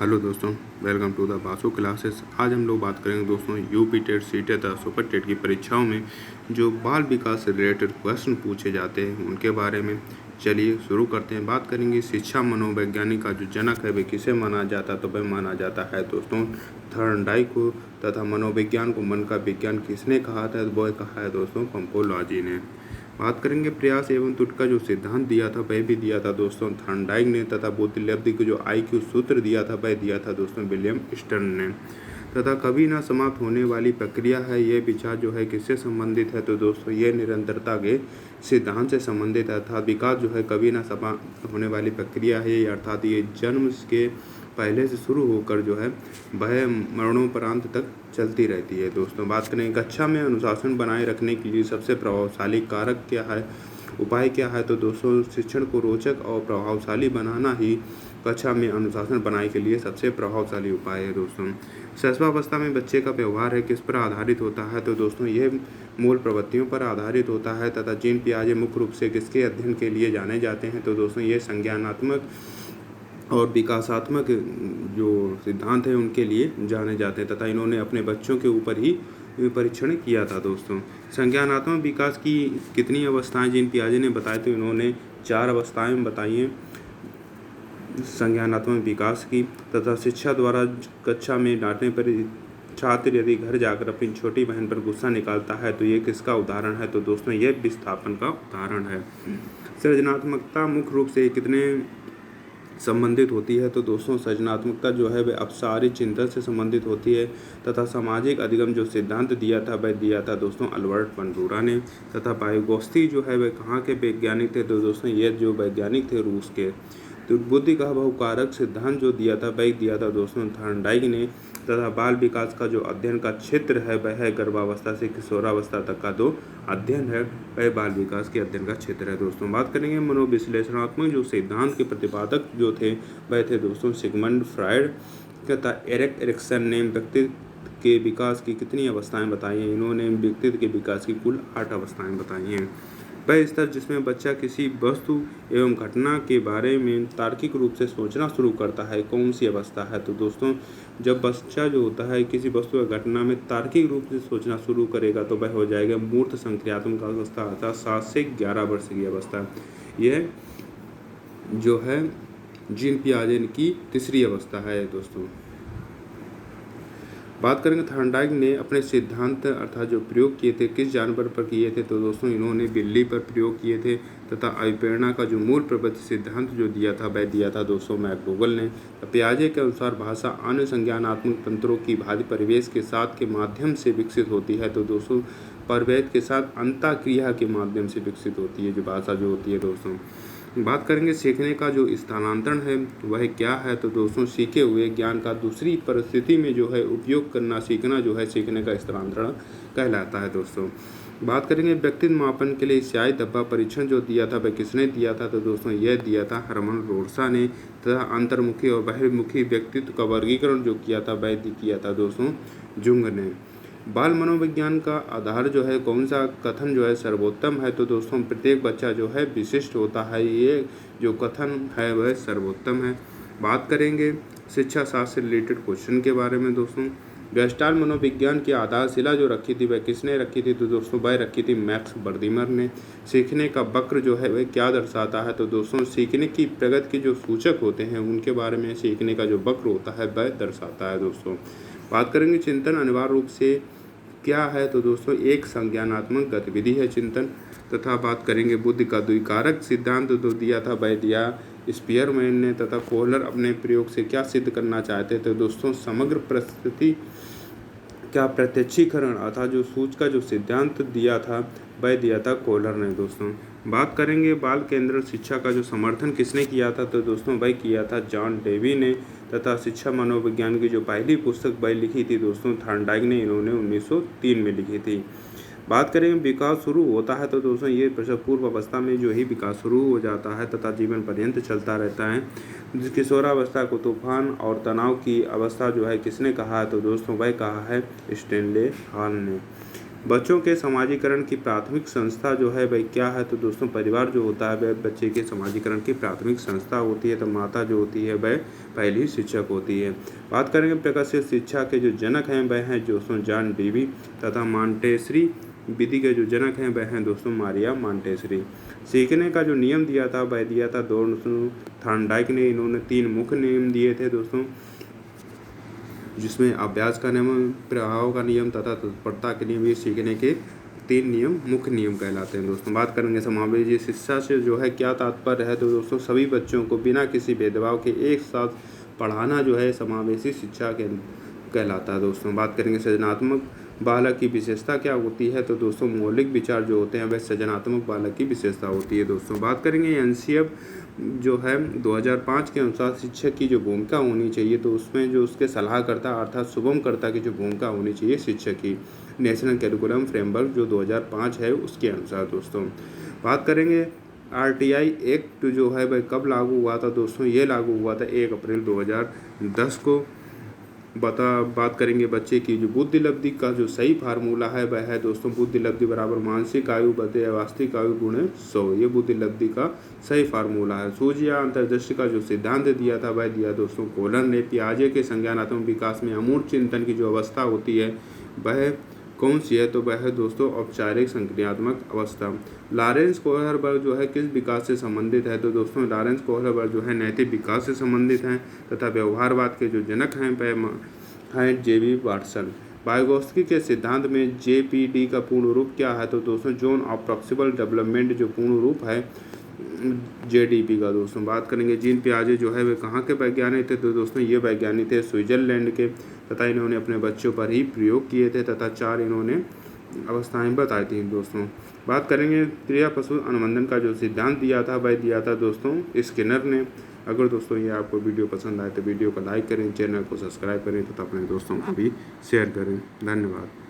Hello दोस्तों, welcome to the Basu classes. आज हम लोग बात करेंगे दोस्तों यूपी टेट, सी टेट तथा सुपर टेट की परीक्षाओं में जो बाल विकास से रिलेटेड क्वेश्चन पूछे जाते हैं उनके बारे में। चलिए शुरू करते हैं। बात करेंगे शिक्षा मनोवैज्ञानिक का जो जनक है वह किसे माना जाता है, तो वह माना जाता है दोस्तों थॉर्नडाइक को। तथा मनोविज्ञान को मन का विज्ञान किसने कहा था, तो वह कहा है दोस्तों पंपोलाजी ने। बात करेंगे प्रयास एवं त्रुटि का जो सिद्धांत दिया था वह भी दिया था दोस्तों थॉर्नडाइक ने। तथा बुद्धिलब्धि को जो IQ सूत्र दिया था वह दिया था दोस्तों विलियम स्टर्न ने। तथा कभी ना समाप्त होने वाली प्रक्रिया है, यह विचार जो है किससे संबंधित है, तो दोस्तों ये निरंतरता के सिद्धांत से संबंधित है। अर्थात विकास जो है कभी ना समाप्त होने वाली प्रक्रिया है, अर्थात ये जन्म के पहले से शुरू होकर जो है वह मरणोपरांत तक चलती रहती है। दोस्तों बात करें कक्षा में अनुशासन बनाए रखने के लिए सबसे प्रभावशाली कारक क्या है, उपाय क्या है, तो दोस्तों शिक्षण को रोचक और प्रभावशाली बनाना ही कक्षा में अनुशासन बनाए के लिए सबसे प्रभावशाली उपाय है। दोस्तों शैशवावस्था में बच्चे का व्यवहार है किस पर आधारित होता है, तो दोस्तों यह मूल प्रवृत्तियों पर आधारित होता है। तथा जीन पियाजे मुख्य रूप से किसके अध्ययन के लिए जाने जाते हैं, तो दोस्तों ये संज्ञानात्मक और विकासात्मक जो सिद्धांत है उनके लिए जाने जाते हैं। तथा इन्होंने अपने बच्चों के ऊपर ही परीक्षण किया था। दोस्तों संज्ञानात्मक विकास की कितनी अवस्थाएं जीन पियाजे ने बताए, तो इन्होंने 4 अवस्थाएं बताई हैं संज्ञानात्मक विकास की। तथा शिक्षा द्वारा कक्षा में डांटने पर छात्र यदि घर जाकर अपनी छोटी बहन पर गुस्सा निकालता है तो ये किसका उदाहरण है, तो दोस्तों ये विस्थापन का उदाहरण है। सृजनात्मकता मुख्य रूप से कितने संबंधित होती है, तो दोस्तों सृजनात्मकता जो है वह अपसारी चिंतन से संबंधित होती है। तथा सामाजिक अधिगम जो सिद्धांत दिया था वह दिया था दोस्तों अल्बर्ट बंडूरा ने। तथा बायोगोस्ती जो है वह कहाँ के वैज्ञानिक थे, तो दोस्तों ये जो वैज्ञानिक थे रूस के। तो बुद्धि का बहुकारक सिद्धांत जो दिया था वह दिया था दोस्तों थॉर्नडाइक ने। तथा बाल विकास का जो अध्ययन का क्षेत्र है वह है गर्भावस्था से किशोरावस्था तक का जो अध्ययन है वह बाल विकास के अध्ययन का क्षेत्र है। दोस्तों बात करेंगे मनोविश्लेषणात्मक जो सिद्धांत के प्रतिपादक जो थे वह थे दोस्तों सिगमंड फ्रायड। तथा एरिक एरिक्सन ने व्यक्तित्व के विकास की कितनी अवस्थाएं बताई हैं, इन्होंने व्यक्तित्व के विकास की कुल 8 अवस्थाएं बताई हैं। वह स्तर जिसमें बच्चा किसी वस्तु एवं घटना के बारे में तार्किक रूप से सोचना शुरू करता है कौन सी अवस्था है, तो दोस्तों जब बच्चा जो होता है किसी वस्तु या घटना में तार्किक रूप से सोचना शुरू करेगा तो वह हो जाएगा मूर्त संक्रियात्मक अवस्था, अर्थात 7 से 11 वर्ष की अवस्था। यह जो है जीन पियाजे की तीसरी अवस्था है। दोस्तों बात करेंगे थॉर्नडाइक ने अपने सिद्धांत अर्थात जो प्रयोग किए थे किस जानवर पर किए थे, तो दोस्तों इन्होंने बिल्ली पर प्रयोग किए थे। तथा अभिप्रेरणा का जो मूल प्रवृत्ति सिद्धांत जो दिया था वह दिया था दोस्तों मैकडोगल ने। पियाजे के अनुसार भाषा अन्य संज्ञानात्मक तंत्रों की भांति परिवेश के साथ के माध्यम से विकसित होती है, तो दोस्तों परिवेश के साथ अंतःक्रिया के माध्यम से विकसित होती है जो भाषा जो होती है। दोस्तों बात करेंगे सीखने का जो स्थानांतरण है वह क्या है, तो दोस्तों सीखे हुए ज्ञान का दूसरी परिस्थिति में जो है उपयोग करना सीखना जो है सीखने का स्थानांतरण कहलाता है। दोस्तों बात करेंगे व्यक्तित्व मापन के लिए स्याही धब्बा परीक्षण जो दिया था वह किसने दिया था, तो दोस्तों यह दिया था हरमन रोड्सा ने। तथा अंतर्मुखी और बहिर्मुखी व्यक्तित्व का वर्गीकरण जो किया था वह किया था दोस्तों जुंग ने। बाल मनोविज्ञान का आधार जो है कौन सा कथन जो है सर्वोत्तम है, तो दोस्तों प्रत्येक बच्चा जो है विशिष्ट होता है, ये जो कथन है वह सर्वोत्तम है। बात करेंगे शिक्षा शास्त्र से रिलेटेड क्वेश्चन के बारे में। दोस्तों गेस्टाल्ट मनोविज्ञान की आधारशिला जो रखी थी वह किसने रखी थी, तो दोस्तों वह रखी थी मैक्स बर्दिमर ने। सीखने का वक्र जो है वह क्या दर्शाता है, तो दोस्तों सीखने की प्रगति के जो सूचक होते हैं उनके बारे में सीखने का जो वक्र होता है वह दर्शाता है। दोस्तों बात करेंगे चिंतन अनिवार्य रूप से क्या है, तो दोस्तों एक संज्ञानात्मक गतिविधि है चिंतन। तथा बात करेंगे बुद्धि का द्विकारक सिद्धांत जो दिया था वह दिया स्पीयरमैन ने। तथा कोहलर अपने प्रयोग से क्या सिद्ध करना चाहते थे, दोस्तों समग्र परिस्थिति का प्रत्यक्षीकरण अर्थात जो सूच का जो सिद्धांत दिया था वह दिया था कोहलर ने। दोस्तों बात करेंगे बाल केंद्रित शिक्षा का जो समर्थन किसने किया था, तो दोस्तों वह किया था जॉन डेवी ने। तथा शिक्षा मनोविज्ञान की जो पहली पुस्तक वह लिखी थी दोस्तों थॉर्नडाइक ने, इन्होंने 1903 में लिखी थी। बात करें विकास शुरू होता है, तो दोस्तों ये प्रसव पूर्व अवस्था में जो ही विकास शुरू हो जाता है तथा जीवन पर्यंत चलता रहता है। किशोरावस्था को तूफान और तनाव की अवस्था जो है किसने कहा है, तो दोस्तों वह कहा है स्टेनले हॉल ने। बच्चों के समाजीकरण की प्राथमिक संस्था जो है भाई क्या है, तो दोस्तों परिवार जो होता है वह बच्चे के समाजीकरण की प्राथमिक संस्था होती है। तो माता जो होती है वह पहली शिक्षक होती है। बात करेंगे प्रकाशित शिक्षा के जो जनक हैं वह हैं दोस्तों जॉन डेवी तथा मॉन्टेसरी विधि के जो जनक हैं वह हैं दोस्तों मारिया मॉन्टेसरी। सीखने का जो नियम दिया था वह दिया था दोस्तों थॉर्नडाइक ने। इन्होंने 3 मुख्य नियम दिए थे दोस्तों, जिसमें अभ्यास का नियम, प्रभाव का नियम तथा तत्परता के नियम, ये सीखने के 3 नियम मुख्य नियम कहलाते हैं दोस्तों। बात करेंगे समावेशी शिक्षा से जो है क्या तात्पर्य है, तो दोस्तों सभी बच्चों को बिना किसी भेदभाव के एक साथ पढ़ाना जो है समावेशी शिक्षा के कहलाता है दोस्तों। बात करेंगे सृजनात्मक बालक की विशेषता क्या होती है, तो दोस्तों मौलिक विचार जो होते हैं वह सृजनात्मक बालक की विशेषता होती है दोस्तों। बात करेंगे एनसीएफ जो है 2005 के अनुसार शिक्षक की जो भूमिका होनी चाहिए, तो उसमें जो उसके सलाहकर्ता अर्थात शुभमकर्ता की जो भूमिका होनी चाहिए शिक्षक की, नेशनल कैरिकुलम फ्रेमवर्क जो 2005 है उसके अनुसार दोस्तों। बात करेंगे आरटीआई एक्ट जो है वह कब लागू हुआ था, दोस्तों ये लागू हुआ था 1 अप्रैल 2010 को। बात करेंगे बच्चे की जो बुद्धि लब्धि का जो सही फार्मूला है वह है दोस्तों बुद्धि लब्धि बराबर मानसिक आयु बटे वास्तविक आयु गुणे 100, ये बुद्धि लब्धि का सही फार्मूला है। सूझ या अंतर्दृष्टि का जो सिद्धांत दिया था वह दिया दोस्तों कोलन ने। पियाजे के संज्ञानात्मक विकास में अमूर्त चिंतन की जो अवस्था होती है वह कौन सी है, तो वह है दोस्तों औपचारिक संक्रियात्मक अवस्था। लॉरेंस कोहलरबर्ग जो है किस विकास से संबंधित है, तो दोस्तों लॉरेंस कोहलरबर्ग जो है नैतिक विकास से संबंधित हैं तथा व्यवहारवाद के जो जनक हैं वह हैं जेबी वाटसन। वाइगोत्स्की के सिद्धांत में जेपीडी का पूर्ण रूप क्या है, तो दोस्तों जोन ऑफ प्रॉक्सिमल डेवलपमेंट जो पूर्ण रूप है जेडीपी का दोस्तों। बात करेंगे जीन पियाजे जो है वे कहाँ के वैज्ञानिक थे, तो दोस्तों ये वैज्ञानिक थे स्विट्जरलैंड के तथा इन्होंने अपने बच्चों पर ही प्रयोग किए थे तथा 4 इन्होंने अवस्थाएं बताई थी दोस्तों। बात करेंगे क्रिया पशु अनुबंधन का जो सिद्धांत दिया था वह दिया था दोस्तों स्किनर ने। अगर दोस्तों ये आपको वीडियो पसंद आए तो वीडियो को लाइक करें, चैनल को सब्सक्राइब करें तथा अपने दोस्तों को भी शेयर करें। धन्यवाद।